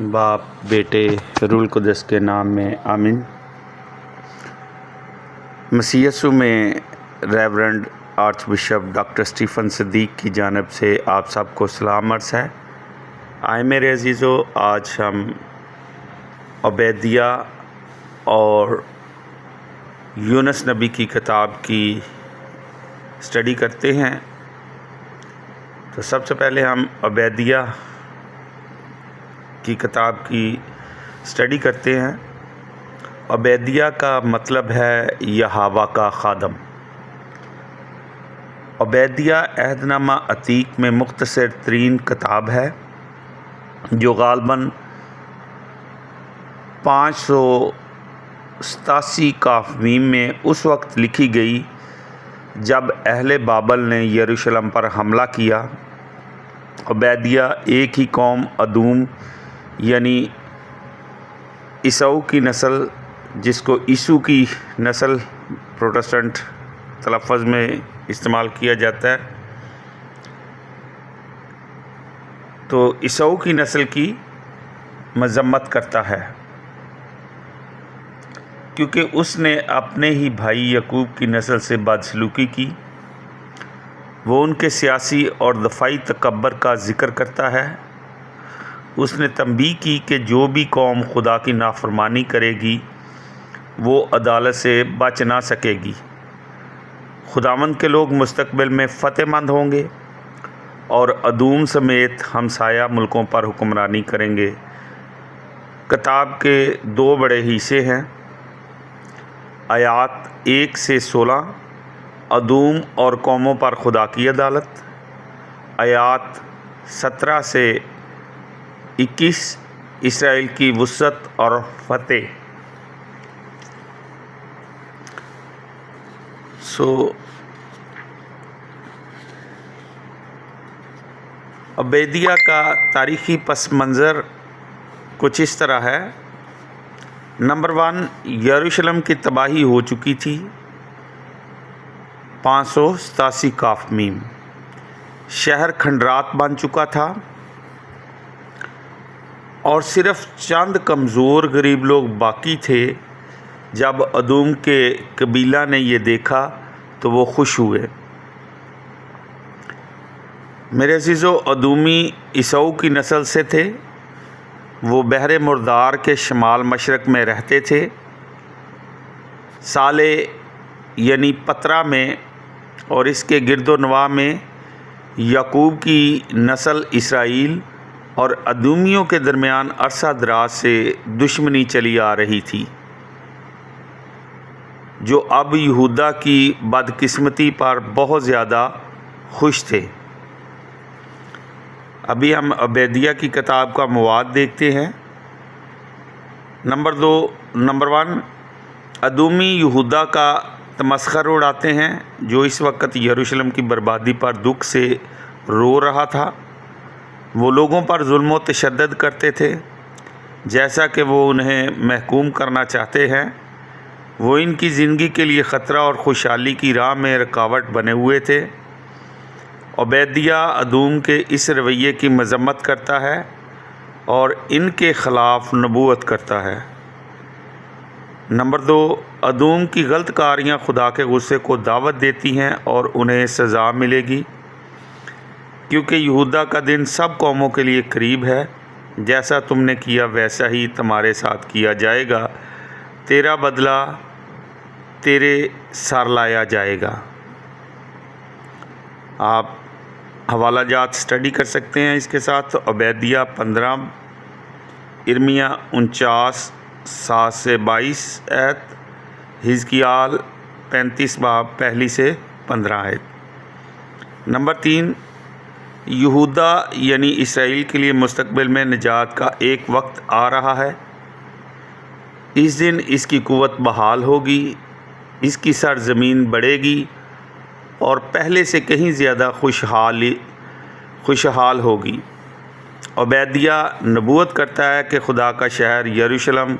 باپ بیٹے روح القدس کے نام میں آمین۔ مسیح یسوع میں reverend archbishop doctor Stephen Siddique کی جانب سے آپ سب کو سلام عرض ہے۔ آئے میرے عزیزو، آج ہم عبیدیہ اور یونس نبی کی کتاب کی اسٹڈی کرتے ہیں۔ تو سب سے پہلے ہم عبیدیہ کی کتاب کی اسٹڈی کرتے ہیں۔ عبیدیہ کا مطلب ہے یہوہ کا خادم۔ عبیدیہ عہد نامہ عتیق میں مختصر ترین کتاب ہے جو غالباً 587 کافمیم میں اس وقت لکھی گئی جب اہل بابل نے یروشلم پر حملہ کیا۔ عبیدیہ ایک ہی قوم ادوم یعنی عیسو کی نسل، جس کو عیسو کی نسل پروٹسٹنٹ تلفظ میں استعمال کیا جاتا ہے، تو عیسو کی نسل کی مذمت کرتا ہے کیونکہ اس نے اپنے ہی بھائی یعقوب کی نسل سے بدسلوکی کی۔ وہ ان کے سیاسی اور دفاعی تکبر کا ذکر کرتا ہے۔ اس نے تنبیہ کی کہ جو بھی قوم خدا کی نافرمانی کرے گی وہ عدالت سے بچ نہ سکے گی۔ خداوند کے لوگ مستقبل میں فتح مند ہوں گے اور ادوم سمیت ہمسایہ ملکوں پر حکمرانی کریں گے۔ کتاب کے 2 بڑے حصے ہیں۔ آیات 1 سے 16 ادوم اور قوموں پر خدا کی عدالت، آیات 17 سے 21 اسرائیل کی وسعت اور فتح۔ عبیدیہ کا تاریخی پس منظر کچھ اس طرح ہے۔ نمبر 1، یروشلم کی تباہی ہو چکی تھی۔ 587 کافمیم، شہر کھنڈرات بن چکا تھا اور صرف چند کمزور غریب لوگ باقی تھے۔ جب ادوم کے قبیلہ نے یہ دیکھا تو وہ خوش ہوئے۔ میرے عزیزو، ادومی عیسو کی نسل سے تھے۔ وہ بحر مردار کے شمال مشرق میں رہتے تھے۔ سالے یعنی پترا میں اور اس کے گرد و نواح میں یعقوب کی نسل اسرائیل اور ادومیوں کے درمیان عرصہ دراز سے دشمنی چلی آ رہی تھی، جو اب یہودا کی بدقسمتی پر بہت زیادہ خوش تھے۔ ابھی ہم عبیدیہ کی کتاب کا مواد دیکھتے ہیں۔ نمبر 1، ادومی یہودا کا تمسخر اڑاتے ہیں جو اس وقت یروشلم کی بربادی پر دکھ سے رو رہا تھا۔ وہ لوگوں پر ظلم و تشدد کرتے تھے جیسا کہ وہ انہیں محکوم کرنا چاہتے ہیں۔ وہ ان کی زندگی کے لیے خطرہ اور خوشحالی کی راہ میں رکاوٹ بنے ہوئے تھے۔ عبیدیہ ادوم کے اس رویے کی مذمت کرتا ہے اور ان کے خلاف نبوت کرتا ہے۔ نمبر 2، ادوم کی غلط کاریاں خدا کے غصے کو دعوت دیتی ہیں اور انہیں سزا ملے گی، کیونکہ یہودا کا دن سب قوموں کے لیے قریب ہے۔ جیسا تم نے کیا ویسا ہی تمہارے ساتھ کیا جائے گا، تیرا بدلہ تیرے سر لایا جائے گا۔ آپ حوالہ جات اسٹڈی کر سکتے ہیں اس کے ساتھ۔ عبیدیہ 15، ارمیہ 49 7 سے 22 آیت، حزقیال 35 باب 1 سے 15 آیت۔ نمبر 3، یہودا یعنی اسرائیل کے لیے مستقبل میں نجات کا ایک وقت آ رہا ہے۔ اس دن اس کی قوت بحال ہوگی، اس کی سرزمین بڑھے گی اور پہلے سے کہیں زیادہ خوشحال ہوگی۔ عبیدیہ نبوت کرتا ہے کہ خدا کا شہر یروشلم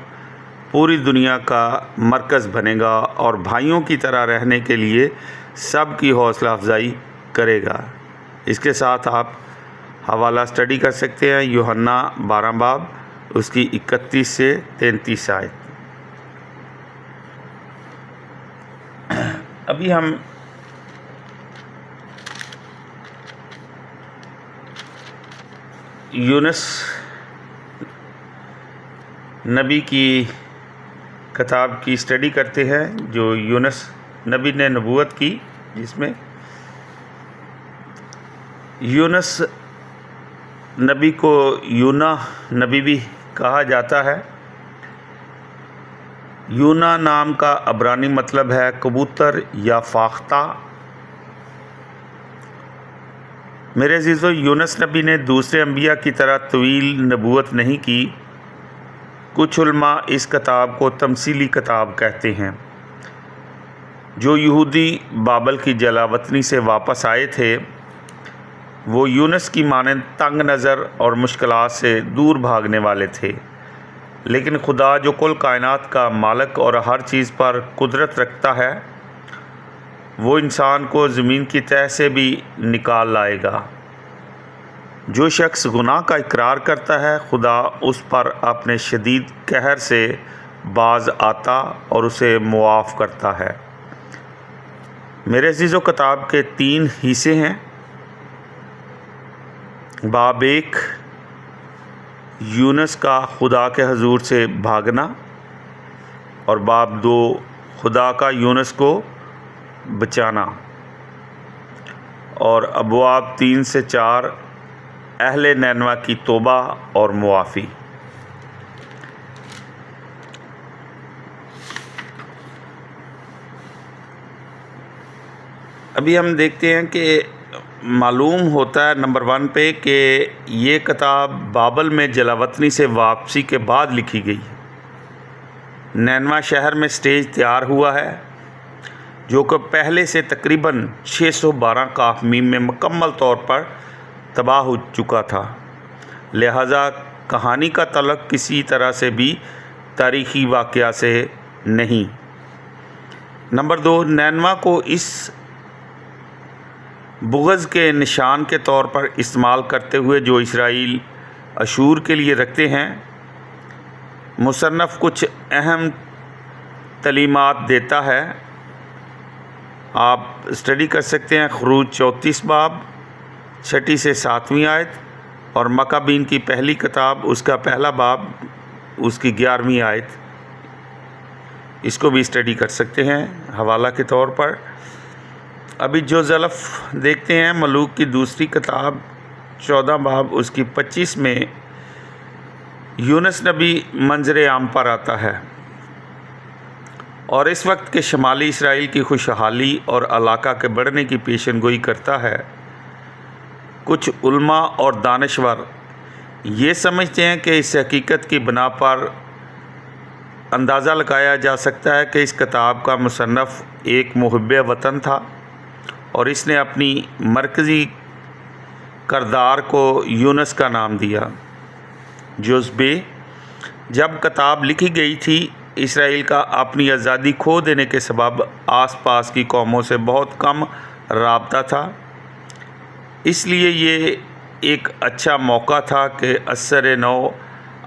پوری دنیا کا مرکز بنے گا اور بھائیوں کی طرح رہنے کے لیے سب کی حوصلہ افزائی کرے گا۔ اس کے ساتھ آپ حوالہ اسٹڈی کر سکتے ہیں۔ یوحنا 12 باب اس کی 31 سے 33 آیت۔ ابھی ہم یونس نبی کی کتاب کی اسٹڈی کرتے ہیں، جو یونس نبی نے نبوت کی، جس میں یونس نبی کو یونا نبی بھی کہا جاتا ہے۔ یونا نام کا عبرانی مطلب ہے کبوتر یا فاختہ۔ میرے عزیزو، یونس نبی نے دوسرے انبیاء کی طرح طویل نبوت نہیں کی۔ کچھ علماء اس کتاب کو تمثیلی کتاب کہتے ہیں۔ جو یہودی بابل کی جلا وطنی سے واپس آئے تھے، وہ یونس کی مانند تنگ نظر اور مشکلات سے دور بھاگنے والے تھے، لیکن خدا جو کل کائنات کا مالک اور ہر چیز پر قدرت رکھتا ہے، وہ انسان کو زمین کی تہہ سے بھی نکال لائے گا۔ جو شخص گناہ کا اقرار کرتا ہے، خدا اس پر اپنے شدید قہر سے باز آتا اور اسے معاف کرتا ہے۔ میرے عزیزو، کتاب کے 3 حصے ہیں۔ باب 1 یونس کا خدا کے حضور سے بھاگنا، اور باب 2 خدا کا یونس کو بچانا، اور ابواب 3 سے 4 اہل نینوا کی توبہ اور معافی۔ ابھی ہم دیکھتے ہیں کہ معلوم ہوتا ہے نمبر 1 پہ کہ یہ کتاب بابل میں جلاوطنی سے واپسی کے بعد لکھی گئی۔ نینوا شہر میں سٹیج تیار ہوا ہے، جو کہ پہلے سے تقریباً 612 کاف میم میں مکمل طور پر تباہ ہو چکا تھا، لہٰذا کہانی کا تعلق کسی طرح سے بھی تاریخی واقعہ سے نہیں۔ نمبر 2، نینوا کو اس بغض کے نشان کے طور پر استعمال کرتے ہوئے جو اسرائیل اشور کے لیے رکھتے ہیں، مصنف کچھ اہم تعلیمات دیتا ہے۔ آپ اسٹڈی کر سکتے ہیں خروج 34 باب 6 سے 7 آیت، اور مکابین کی پہلی کتاب اس کا پہلا باب اس کی 11 آیت۔ اس کو بھی اسٹڈی کر سکتے ہیں حوالہ کے طور پر۔ ابھی جو زلف دیکھتے ہیں، ملوک کی دوسری کتاب 14 باب اس کی 25 میں یونس نبی منظر عام پر آتا ہے، اور اس وقت کے شمالی اسرائیل کی خوشحالی اور علاقہ کے بڑھنے کی پیشن گوئی کرتا ہے۔ کچھ علماء اور دانشور یہ سمجھتے ہیں کہ اس حقیقت کی بنا پر اندازہ لگایا جا سکتا ہے کہ اس کتاب کا مصنف ایک محب وطن تھا، اور اس نے اپنی مرکزی کردار کو یونس کا نام دیا۔ جزء جب کتاب لکھی گئی تھی، اسرائیل کا اپنی آزادی کھو دینے کے سبب آس پاس کی قوموں سے بہت کم رابطہ تھا، اس لیے یہ ایک اچھا موقع تھا کہ اثر نو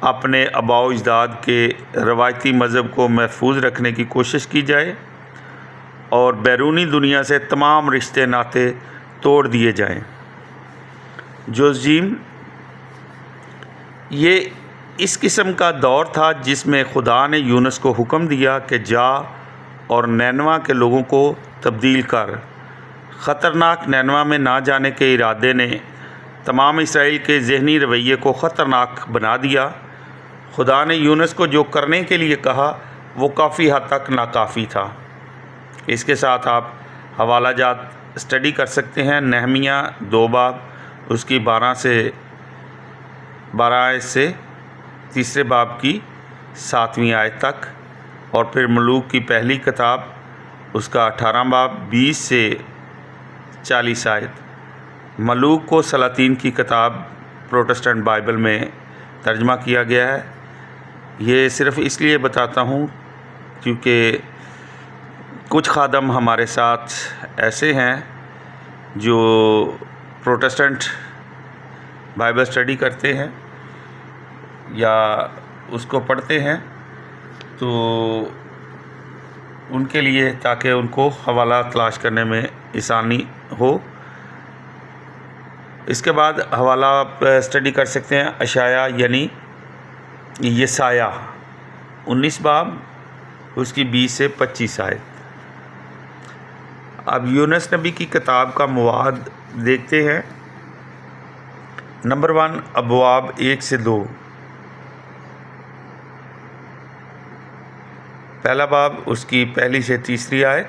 اپنے آباء و اجداد کے روایتی مذہب کو محفوظ رکھنے کی کوشش کی جائے اور بیرونی دنیا سے تمام رشتے ناطے توڑ دیے جائیں۔ جوزیم یہ اس قسم کا دور تھا جس میں خدا نے یونس کو حکم دیا کہ جا اور نینوا کے لوگوں کو تبدیل کر۔ خطرناک نینوا میں نہ جانے کے ارادے نے تمام اسرائیل کے ذہنی رویے کو خطرناک بنا دیا۔ خدا نے یونس کو جو کرنے کے لیے کہا وہ کافی حد تک ناکافی تھا۔ اس کے ساتھ آپ حوالہ جات اسٹڈی کر سکتے ہیں۔ نہمیہ 2 باب اس کی 12 آیت سے 3 باب کی 7 آیت تک، اور پھر ملوک کی پہلی کتاب اس کا 18 باب 20 سے 40 آیت۔ ملوک کو سلاطین کی کتاب پروٹسٹنٹ بائبل میں ترجمہ کیا گیا ہے۔ یہ صرف اس لیے بتاتا ہوں کیونکہ کچھ خادم ہمارے ساتھ ایسے ہیں جو پروٹسٹنٹ بائبل اسٹڈی کرتے ہیں، یا اس کو پڑھتے ہیں تو ان کے لیے تاکہ ان کو حوالہ تلاش کرنے میں آسانی ہو۔ اس کے بعد حوالہ آپ اسٹڈی کر سکتے ہیں اشعیا یعنی یسایہ 19 باب اس کی 20 سے 25 آیت۔ اب یونس نبی کی کتاب کا مواد دیکھتے ہیں۔ نمبر 1 ابواب 1 سے 2۔ پہلا باب اس کی پہلی سے تیسری آیت۔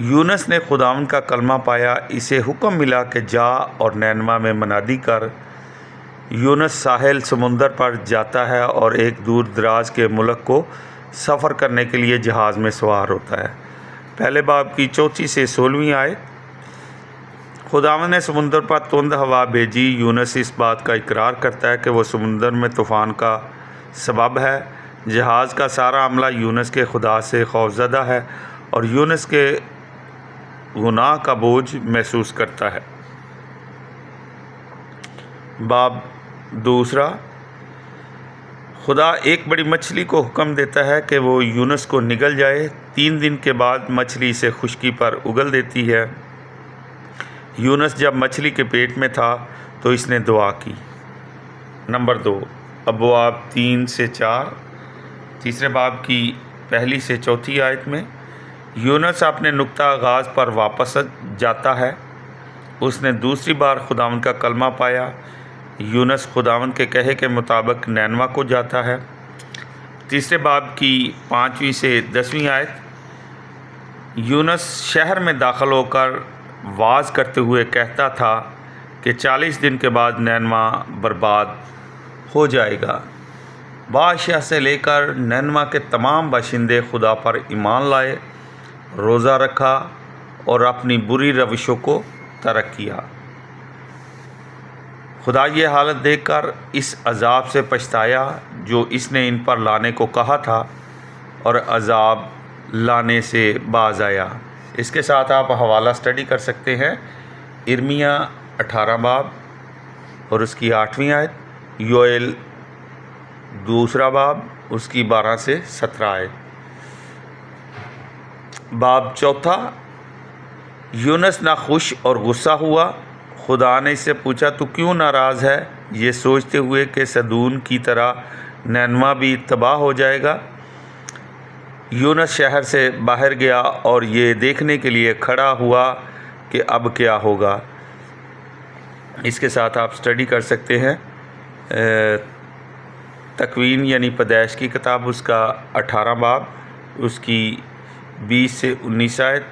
یونس نے خداوند کا کلمہ پایا، اسے حکم ملا کہ جا اور نینوا میں منادی کر۔ یونس ساحل سمندر پر جاتا ہے اور ایک دور دراز کے ملک کو سفر کرنے کے لیے جہاز میں سوار ہوتا ہے۔ پہلے باب کی 34 سے 16ویں آیت۔ خداوند نے سمندر پر تند ہوا بھیجی۔ یونس اس بات کا اقرار کرتا ہے کہ وہ سمندر میں طوفان کا سبب ہے۔ جہاز کا سارا عملہ یونس کے خدا سے خوفزدہ ہے اور یونس کے گناہ کا بوجھ محسوس کرتا ہے۔ باب دوسرا، خدا ایک بڑی مچھلی کو حکم دیتا ہے کہ وہ یونس کو نگل جائے۔ 3 دن کے بعد مچھلی اسے خشکی پر اگل دیتی ہے۔ یونس جب مچھلی کے پیٹ میں تھا تو اس نے دعا کی۔ نمبر 2 ابواب 3 سے 4۔ تیسرے باب کی پہلی سے چوتھی آیت میں یونس اپنے نقطہ آغاز پر واپس جاتا ہے۔ اس نے دوسری بار خداوند کا کلمہ پایا۔ یونس خداوند کے کہے کے مطابق نینوا کو جاتا ہے۔ تیسرے باب کی 5ویں سے 10ویں آیت۔ یونس شہر میں داخل ہو کر واعظ کرتے ہوئے کہتا تھا کہ 40 دن کے بعد نینوا برباد ہو جائے گا۔ بادشاہ سے لے کر نینوا کے تمام باشندے خدا پر ایمان لائے، روزہ رکھا اور اپنی بری روشوں کو ترک کیا۔ خدا یہ حالت دیکھ کر اس عذاب سے پچھتایا جو اس نے ان پر لانے کو کہا تھا، اور عذاب لانے سے باز آیا۔ اس کے ساتھ آپ حوالہ اسٹڈی کر سکتے ہیں ارمیہ 18 باب اور اس کی 8ویں آیت، یوئیل 2 باب اس کی 12 سے 17 آیت۔ باب چوتھا، یونس ناخوش اور غصہ ہوا۔ خدا نے اس سے پوچھا تو کیوں ناراض ہے، یہ سوچتے ہوئے کہ صدون کی طرح نینوا بھی تباہ ہو جائے گا۔ یونس شہر سے باہر گیا اور یہ دیکھنے کے لیے کھڑا ہوا کہ اب کیا ہوگا۔ اس کے ساتھ آپ اسٹڈی کر سکتے ہیں تکوین یعنی پیدائش کی کتاب اس کا 18 باب اس کی 20 سے 19 آیت،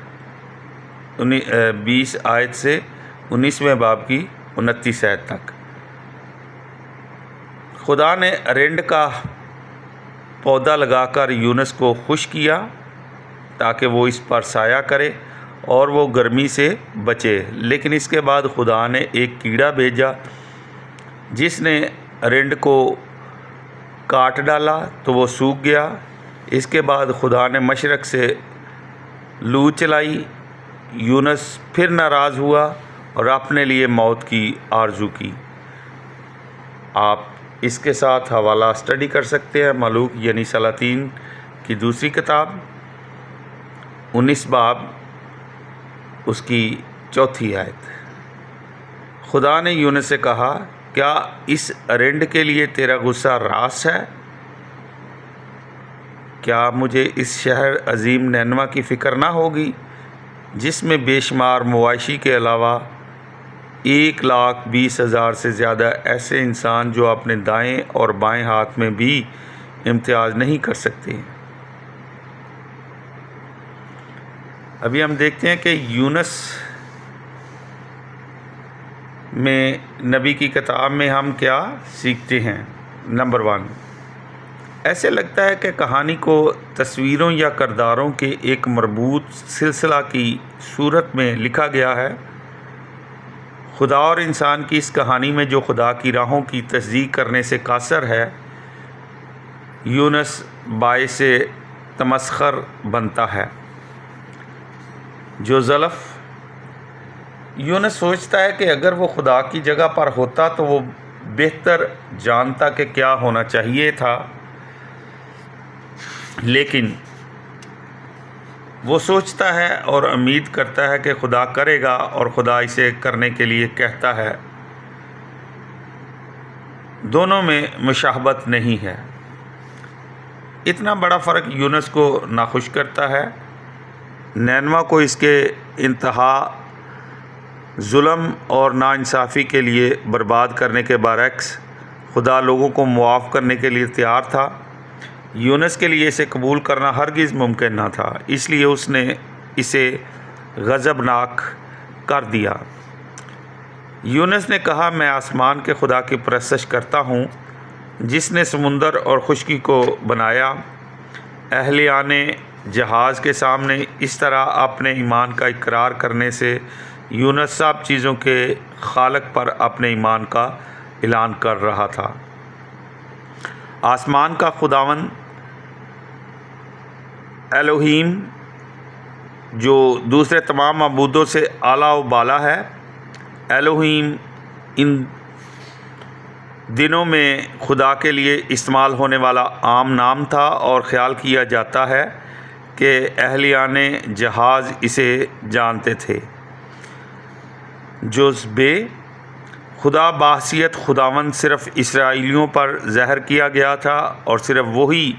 20 آیت سے 19ویں باب کی 29 آیت تک۔ خدا نے ارنڈ کا پودا لگا کر یونس کو خوش کیا تاکہ وہ اس پر سایہ کرے اور وہ گرمی سے بچے، لیکن اس کے بعد خدا نے ایک کیڑا بھیجا جس نے ارنڈ کو کاٹ ڈالا تو وہ سوکھ گیا۔ اس کے بعد خدا نے مشرق سے لو چلائی۔ یونس پھر ناراض ہوا اور اپنے لیے موت کی آرزو کی۔ آپ اس کے ساتھ حوالہ اسٹڈی کر سکتے ہیں ملوک یعنی سلاطین کی دوسری کتاب 19 باب اس کی 4 آیت۔ خدا نے یونس سے کہا کیا اس ارنڈ کے لیے تیرا غصہ راس ہے؟ کیا مجھے اس شہر عظیم نینوا کی فکر نہ ہوگی جس میں بے شمار مواشی کے علاوہ 1,20,000 سے زیادہ ایسے انسان جو اپنے دائیں اور بائیں ہاتھ میں بھی امتیاز نہیں کر سکتے۔ ابھی ہم دیکھتے ہیں کہ یونس میں نبی کی کتاب میں ہم کیا سیکھتے ہیں۔ نمبر 1، ایسے لگتا ہے کہ کہانی کو تصویروں یا کرداروں کے ایک مربوط سلسلہ کی صورت میں لکھا گیا ہے۔ خدا اور انسان کی اس کہانی میں جو خدا کی راہوں کی تصدیق کرنے سے قاصر ہے، یونس باعث تمسخر بنتا ہے۔ جو زلف یونس سوچتا ہے کہ اگر وہ خدا کی جگہ پر ہوتا تو وہ بہتر جانتا کہ کیا ہونا چاہیے تھا، لیکن وہ سوچتا ہے اور امید کرتا ہے کہ خدا کرے گا، اور خدا اسے کرنے کے لیے کہتا ہے۔ دونوں میں مشابہت نہیں ہے۔ اتنا بڑا فرق یونس کو ناخوش کرتا ہے۔ نینوا کو اس کے انتہا ظلم اور ناانصافی کے لیے برباد کرنے کے برعکس خدا لوگوں کو معاف کرنے کے لیے تیار تھا۔ یونس کے لیے اسے قبول کرنا ہرگز ممکن نہ تھا، اس لیے اس نے اسے غضبناک کر دیا۔ یونس نے کہا، میں آسمان کے خدا کی پرستش کرتا ہوں جس نے سمندر اور خشکی کو بنایا۔ اہلیان جہاز کے سامنے اس طرح اپنے ایمان کا اقرار کرنے سے یونس سب چیزوں کے خالق پر اپنے ایمان کا اعلان کر رہا تھا۔ آسمان کا خداوند الوہیم جو دوسرے تمام معبودوں سے اعلیٰ و بالا ہے، الوہیم ان دنوں میں خدا کے لیے استعمال ہونے والا عام نام تھا، اور خیال کیا جاتا ہے کہ اہلیان جہاز اسے جانتے تھے۔ جز بے خدا بحیثیت خداوند صرف اسرائیلیوں پر ظاہر کیا گیا تھا، اور صرف وہی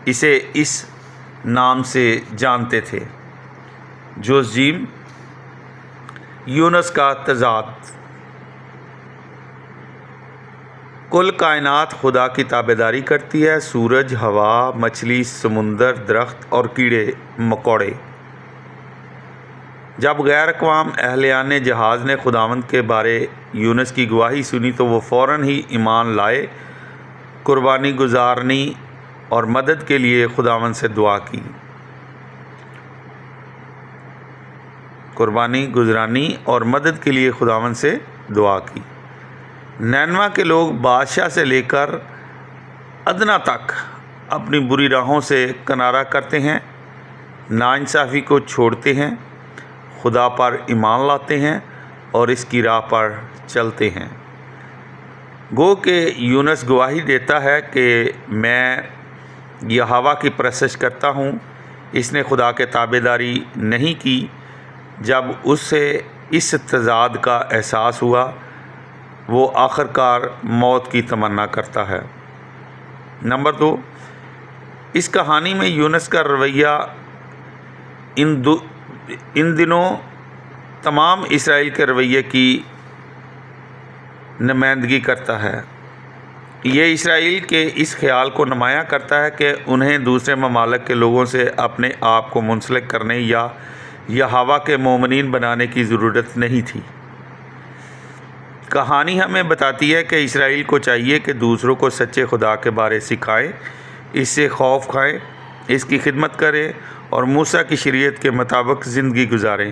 اسے اس نام سے جانتے تھے۔ جز جیم یونس کا تضاد۔ کل کائنات خدا کی تابعداری کرتی ہے، سورج، ہوا، مچھلی، سمندر، درخت اور کیڑے مکوڑے۔ جب غیر اقوام اہلیان جہاز نے خداوند کے بارے یونس کی گواہی سنی تو وہ فوراً ہی ایمان لائے، قربانی گزارنی اور مدد کے لیے خداوند سے دعا کی۔ قربانی گزرانی اور مدد کے لیے خداوند سے دعا کی۔ نینوا کے لوگ بادشاہ سے لے کر ادنا تک اپنی بری راہوں سے کنارہ کرتے ہیں، ناانصافی کو چھوڑتے ہیں، خدا پر ایمان لاتے ہیں اور اس کی راہ پر چلتے ہیں۔ گو کہ یونس گواہی دیتا ہے کہ میں یہوہ کی پرستش کرتا ہوں، اس نے خدا کے تابعداری نہیں کی۔ جب اسے اس تضاد کا احساس ہوا، وہ آخرکار موت کی تمنا کرتا ہے۔ نمبر 2، اس کہانی میں یونس کا رویہ ان دنوں تمام اسرائیل کے رویے کی نمائندگی کرتا ہے۔ یہ اسرائیل کے اس خیال کو نمایاں کرتا ہے کہ انہیں دوسرے ممالک کے لوگوں سے اپنے آپ کو منسلک کرنے یا یہوہ کے مومنین بنانے کی ضرورت نہیں تھی۔ کہانی ہمیں بتاتی ہے کہ اسرائیل کو چاہیے کہ دوسروں کو سچے خدا کے بارے سکھائیں، اس سے خوف کھائیں، اس کی خدمت کریں اور موسیٰ کی شریعت کے مطابق زندگی گزاریں۔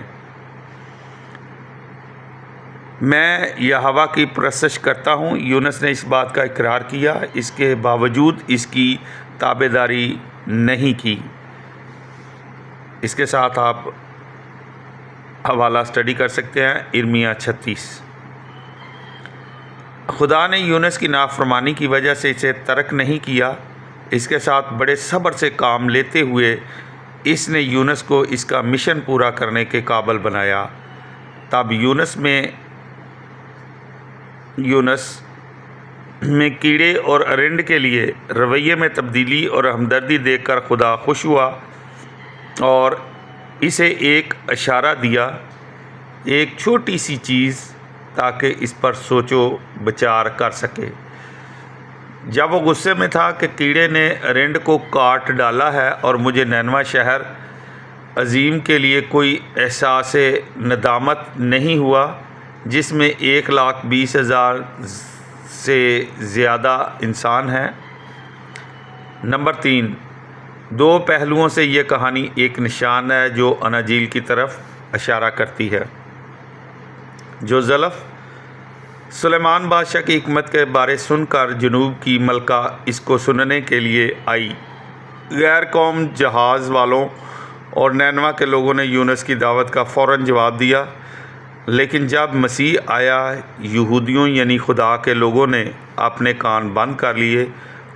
میں یہوہ کی پرستش کرتا ہوں۔ یونس نے اس بات کا اقرار کیا، اس کے باوجود اس کی تابعداری نہیں کی۔ اس کے ساتھ آپ حوالہ اسٹڈی کر سکتے ہیں، ارمیہ 36۔ خدا نے یونس کی نافرمانی کی وجہ سے اسے ترک نہیں کیا، اس کے ساتھ بڑے صبر سے کام لیتے ہوئے اس نے یونس کو اس کا مشن پورا کرنے کے قابل بنایا۔ تب یونس میں کیڑے اور ارنڈ کے لیے رویے میں تبدیلی اور ہمدردی دیکھ کر خدا خوش ہوا اور اسے ایک اشارہ دیا، ایک چھوٹی سی چیز، تاکہ اس پر سوچو بچار کر سکے۔ جب وہ غصے میں تھا کہ کیڑے نے ارنڈ کو کاٹ ڈالا ہے اور مجھے نینوا شہر عظیم کے لیے کوئی احساس ندامت نہیں ہوا جس میں 1,20,000 سے زیادہ انسان ہیں۔ نمبر 3، 2 پہلوؤں سے یہ کہانی ایک نشان ہے جو اناجیل کی طرف اشارہ کرتی ہے۔ جو زلف سلیمان بادشاہ کی حکمت کے بارے سن کر جنوب کی ملکہ اس کو سننے کے لیے آئی۔ غیر قوم جہاز والوں اور نینوا کے لوگوں نے یونس کی دعوت کا فوراً جواب دیا۔ لیکن جب مسیح آیا یہودیوں یعنی خدا کے لوگوں نے اپنے کان بند کر لیے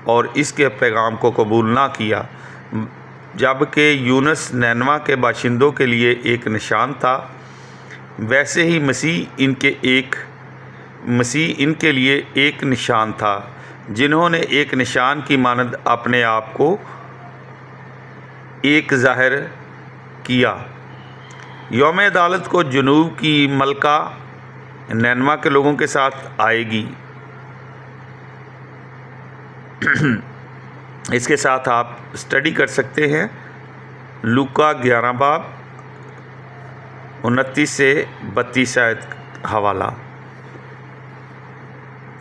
اور اس کے پیغام کو قبول نہ کیا، جبکہ یونس نینوا کے باشندوں کے لیے ایک نشان تھا، ویسے ہی مسیح ان کے لیے ایک نشان تھا، جنہوں نے ایک نشان کی مانند اپنے آپ کو ایک ظاہر کیا۔ یوم عدالت کو جنوب کی ملکہ نینوا کے لوگوں کے ساتھ آئے گی۔ اس کے ساتھ آپ اسٹڈی کر سکتے ہیں لوکا 11 باب 29 سے 32 آیت حوالہ۔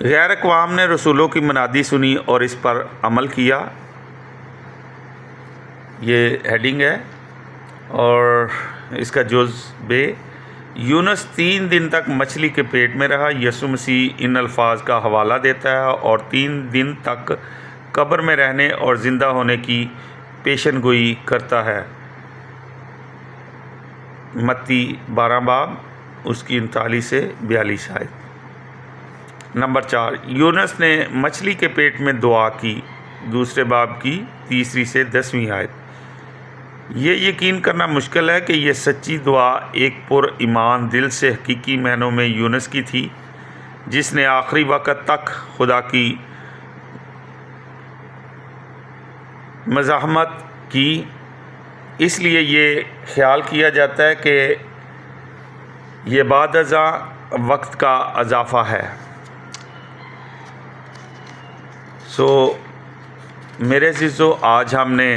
غیر اقوام نے رسولوں کی منادی سنی اور اس پر عمل کیا، یہ ہیڈنگ ہے، اور اس کا جز بے۔ یونس 3 دن تک مچھلی کے پیٹ میں رہا۔ یسوع مسیح ان الفاظ کا حوالہ دیتا ہے اور 3 دن تک قبر میں رہنے اور زندہ ہونے کی پیشن گوئی کرتا ہے۔ متی 12 باب اس کی 39 سے 42 آیت۔ نمبر 4، یونس نے مچھلی کے پیٹ میں دعا کی، 2 باب کی 3 سے 10 آیت۔ یہ یقین کرنا مشکل ہے کہ یہ سچی دعا ایک پر ایمان دل سے حقیقی معنوں میں یونس کی تھی، جس نے آخری وقت تک خدا کی مزاحمت کی۔ اس لیے یہ خیال کیا جاتا ہے کہ یہ بعد ازاں وقت کا اضافہ ہے۔ میرے عزیزو، آج ہم نے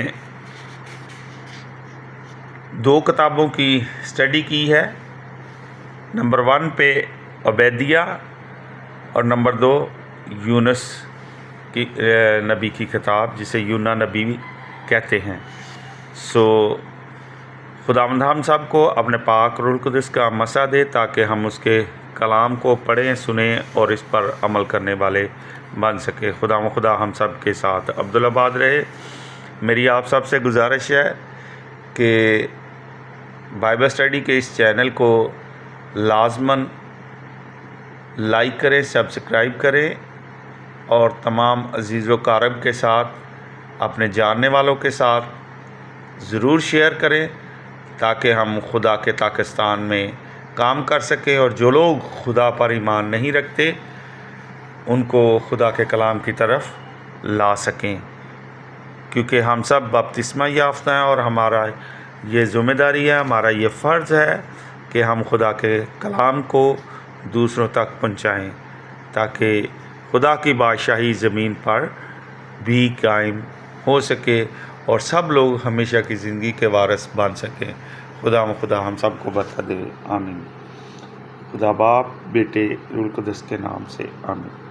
2 کتابوں کی اسٹڈی کی ہے۔ نمبر 1 پہ عبیدیہ اور نمبر 2 یونس کی نبی کی کتاب، جسے یونا نبی بھی کہتے ہیں۔ خداوند ہم سب کو اپنے پاک روح القدس کا مسا دے تاکہ ہم اس کے کلام کو پڑھیں، سنیں اور اس پر عمل کرنے والے بن سکے۔ خدا ہم سب کے ساتھ عبدالآباد رہے۔ میری آپ سب سے گزارش ہے کہ بائبل اسٹڈی کے اس چینل کو لازماً لائک کریں، سبسکرائب کریں اور تمام عزیز و اقارب کے ساتھ، اپنے جاننے والوں کے ساتھ ضرور شیئر کریں تاکہ ہم خدا کے پاکستان میں کام کر سکیں، اور جو لوگ خدا پر ایمان نہیں رکھتے ان کو خدا کے کلام کی طرف لا سکیں، کیونکہ ہم سب بپتسمہ یافتہ ہیں اور ہمارا یہ ذمہ داری ہے، ہمارا یہ فرض ہے کہ ہم خدا کے کلام کو دوسروں تک پہنچائیں تاکہ خدا کی بادشاہی زمین پر بھی قائم ہو سکے اور سب لوگ ہمیشہ کی زندگی کے وارث بن سکیں۔ خدا ہم سب کو برکت دے، آمین۔ خدا باپ، بیٹے، روح القدس کے نام سے آمین۔